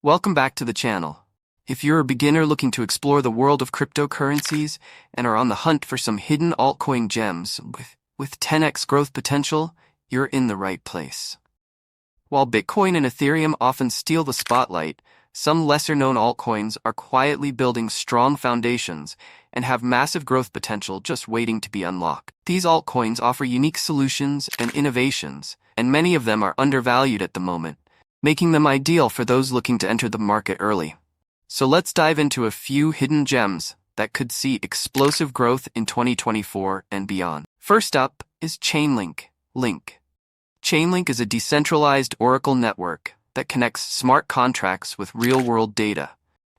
Welcome back to the channel. If you're a beginner looking to explore the world of cryptocurrencies and are on the hunt for some hidden altcoin gems with 10x growth potential, you're in the right place. While Bitcoin and Ethereum often steal the spotlight, some lesser-known altcoins are quietly building strong foundations and have massive growth potential just waiting to be unlocked. These altcoins offer unique solutions and innovations, and many of them are undervalued at the moment, making them ideal for those looking to enter the market early. So let's dive into a few hidden gems that could see explosive growth in 2024 and beyond. First up is Chainlink. Chainlink is a decentralized Oracle network that connects smart contracts with real-world data,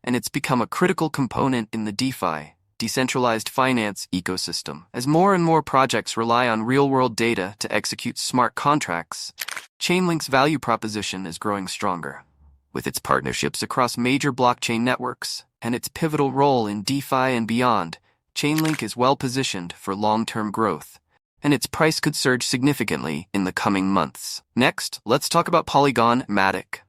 and it's become a critical component in the DeFi, decentralized finance ecosystem. As more and more projects rely on real-world data to execute smart contracts, Chainlink's value proposition is growing stronger. With its partnerships across major blockchain networks and its pivotal role in DeFi and beyond, Chainlink is well-positioned for long-term growth, and its price could surge significantly in the coming months. Next, let's talk about Polygon Matic.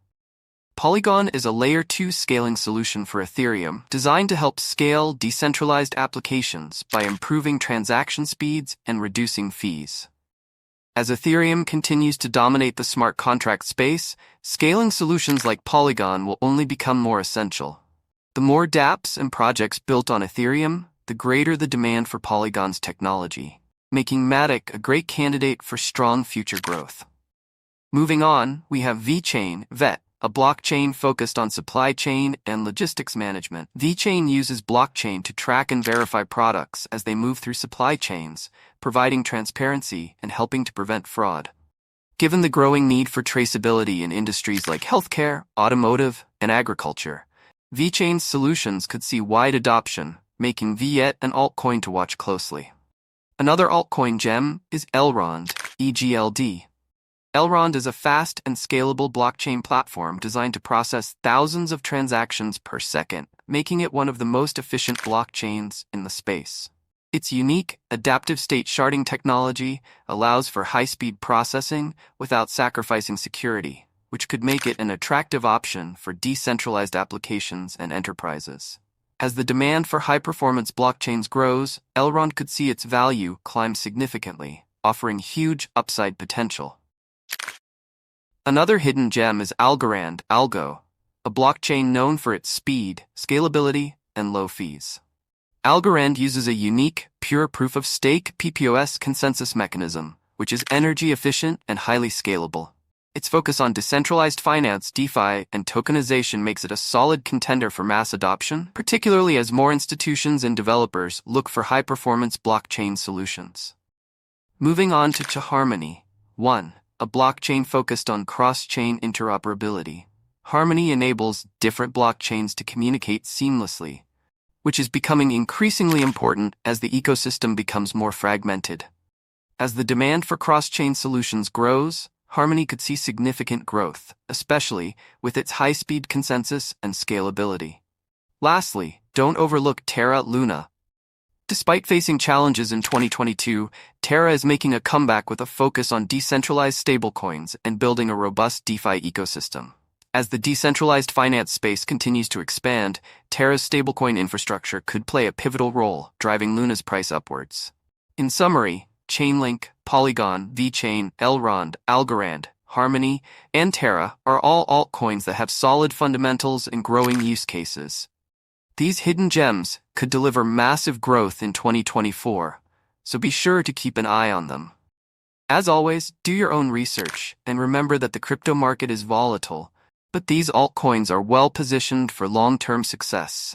Polygon is a Layer 2 scaling solution for Ethereum designed to help scale decentralized applications by improving transaction speeds and reducing fees. As Ethereum continues to dominate the smart contract space, scaling solutions like Polygon will only become more essential. The more dApps and projects built on Ethereum, the greater the demand for Polygon's technology, making Matic a great candidate for strong future growth. Moving on, we have VeChain, a blockchain focused on supply chain and logistics management. VeChain uses blockchain to track and verify products as they move through supply chains, providing transparency and helping to prevent fraud. Given the growing need for traceability in industries like healthcare, automotive, and agriculture, VeChain's solutions could see wide adoption, making Viet an altcoin to watch closely. Another altcoin gem is Elrond, EGLD. Elrond is a fast and scalable blockchain platform designed to process thousands of transactions per second, making it one of the most efficient blockchains in the space. Its unique, adaptive state sharding technology allows for high-speed processing without sacrificing security, which could make it an attractive option for decentralized applications and enterprises. As the demand for high-performance blockchains grows, Elrond could see its value climb significantly, offering huge upside potential. Another hidden gem is Algorand, a blockchain known for its speed, scalability, and low fees. Algorand uses a unique, pure proof-of-stake (PPOS) consensus mechanism, which is energy efficient and highly scalable. Its focus on decentralized finance, DeFi, and tokenization makes it a solid contender for mass adoption, particularly as more institutions and developers look for high-performance blockchain solutions. Moving on to Harmony, a blockchain focused on cross-chain interoperability. Harmony enables different blockchains to communicate seamlessly, which is becoming increasingly important as the ecosystem becomes more fragmented. As the demand for cross-chain solutions grows, Harmony could see significant growth, especially with its high-speed consensus and scalability. Lastly, don't overlook Terra Luna. Despite facing challenges in 2022, Terra is making a comeback with a focus on decentralized stablecoins and building a robust DeFi ecosystem. As the decentralized finance space continues to expand, Terra's stablecoin infrastructure could play a pivotal role, driving Luna's price upwards. In summary, Chainlink, Polygon, VeChain, Elrond, Algorand, Harmony, and Terra are all altcoins that have solid fundamentals and growing use cases. These hidden gems could deliver massive growth in 2024, so be sure to keep an eye on them. As always, do your own research and remember that the crypto market is volatile, but these altcoins are well positioned for long-term success.